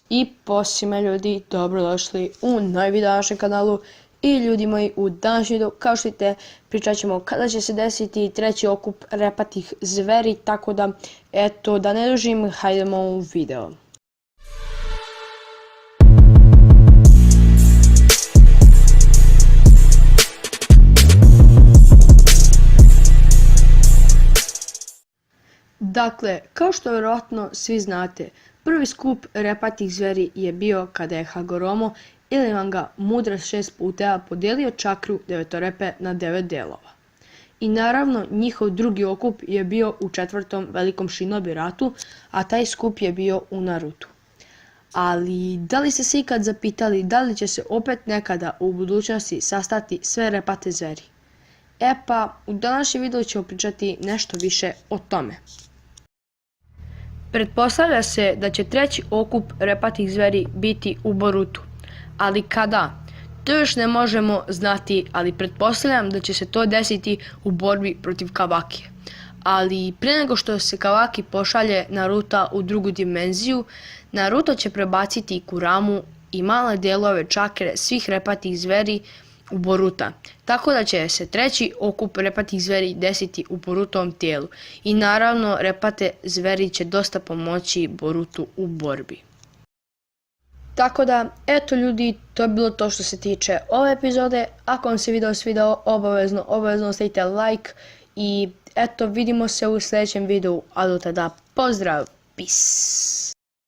I posime ljudi, dobrodošli u novi video na našem kanalu. I ljudi moji, u današnjem videu, kao što vidite, pričat ćemo kada će se desiti treći okup repatih zveri, tako da, eto, da ne dužim, hajdemo u video. Dakle, kao što vjerojatno svi znate, prvi skup repatih zveri je bio kada je Hagoromo ili Manga Mudra 6 puteva podijelio čakru devetorepe na 9 delova. I naravno njihov drugi okup je bio u četvrtom velikom Shinobi ratu, a taj skup je bio u Narutu. Ali da li ste se ikad zapitali da li će se opet nekada u budućnosti sastati sve repate zveri? E pa, u današnjem videu ćemo pričati nešto više o tome. Pretpostavlja se da će treći okup repatih zveri biti u Borutu, ali kada? To još ne možemo znati, ali pretpostavljam da će se to desiti u borbi protiv Kawakije. Ali prije nego što se Kawaki pošalje Naruta u drugu dimenziju, Naruto će prebaciti Kuramu i male dijelove čakre svih repatih zveri u Boruta, tako da će se treći okup repatih zveri desiti u Borutovom tijelu i naravno repate zveri će dosta pomoći Borutu u borbi. Tako da, eto ljudi, to je bilo to što se tiče ove epizode. Ako vam se video svidao, obavezno stavite like i eto, vidimo se u sljedećem videu, a do tada pozdrav, peace!